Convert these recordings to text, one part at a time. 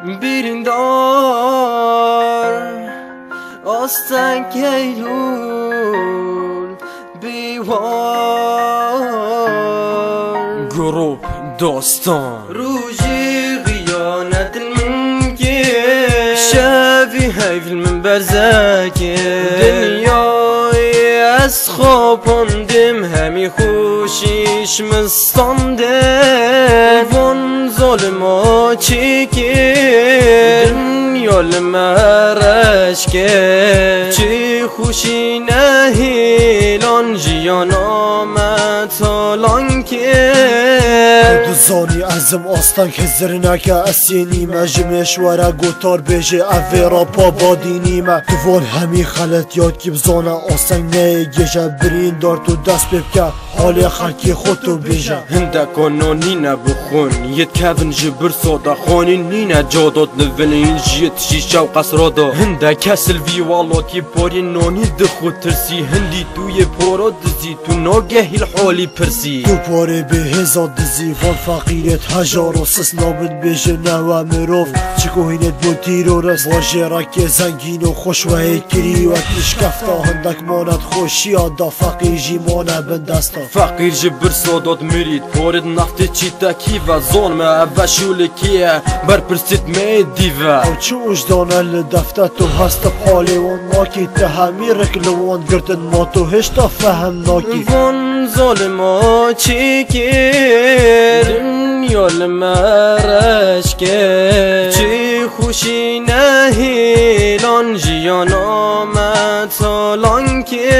Birindar Astan Keylul Bivar Grup Dostan Ruji Gıyanet Münki Şevi Heyfil Min Berzeki Dünyayı Ez خواباندم همی خوشیش مستانده وان ظالما چی که دنیا لمرش که چی خوشی نهیلان جیان آمد تالان که دوزانی ازم آستان که زرنکه اسینی مجمش ورا گوتار بیجه اوی را پا بادی نیمه دوان همی خلط یاد که بزانه آستان نه گیجه برین دار تو دست ببکه حال خلکی خود تو بیجه هنده کنو نینه بخون ید کفن جبر ساده خانی نینه جادات نولین جیت شیشه و قصرادا هنده کسل وی والاتی پاری نانی دخود ترسی هندی توی پارا دزی تو ناگهی الحالی پرسی تو پاره به هزاد دزی وان فقیرت هجار و سس نابد بیجه نوه مروف چکو هینت بون تیرورست واجه رک زنگین و خوش و هیکری و تیش کفتا هندک ماند خوشی آدا فقیر جی مانه بندستا فقیر جبر سادات مرید پارد نفت چی تکی و ظلمه و شولکیه بر پرسید می دیوه او چه وجدانه لدفته تو هست بحالی وان ناکی تهمی رکل وان گردن ما تو هشتا فهم ناکی وان ظالما چی که دنیا لمرش که چی خوشی نهیلان جیان آمد تالان که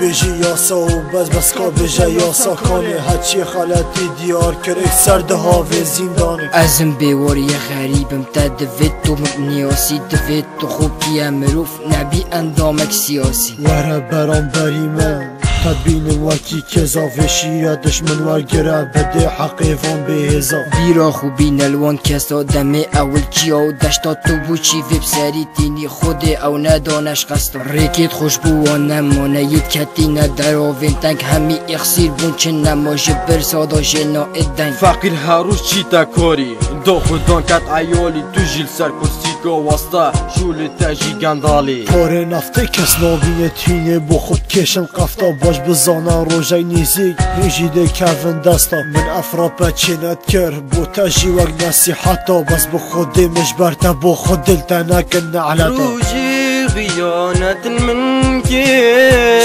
بیجی یاسا و بس که بیجه یاسا کنه هچی خلطی دیار کرک سرده ها و زندانه ازم بیواری غریبم تا دوید تو نیاسی دوید تو خوب کیه مروف نبی اندامک سیاسی وره برام بریمه تبین وکی کزا و شیره دشمن ورگره بده حقیفان به هزا بیرا خوبی نلوان کسا دمه اول چیا و دشتا تو بوچی ویب سری تینی خود او ندانش قستا ریکت خوش بوان نمانه ید کتی ندراوین تنگ همی اخسیر بون چه نماش برسادا جنا ادن فقیر هر روز چی تکاری دا خودان کت عیالی تو جیل سر کرسی که واسطه شول تجی گندالی پاره نفته کس نابینه تینه با خود کشن قفتا باش بزانه روژه نیزی ریجیده کفن دستا من افراپه چینت کر بو تجی وقت نصیحتا بس بو خود مجبرتا بو خود دلتا نکن نعلتا روجي غيانة منك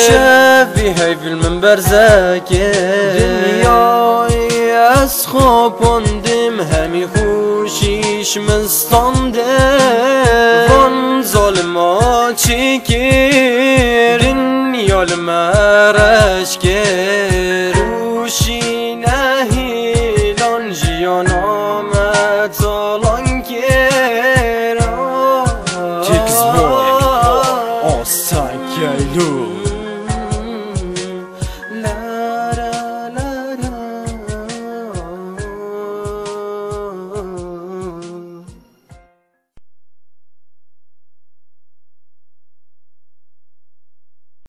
شافي هيفل من برزاك دنياي أسخاباندم همي خوشيش مستانده وان ظالما چكر دنيا لمرش كر روشي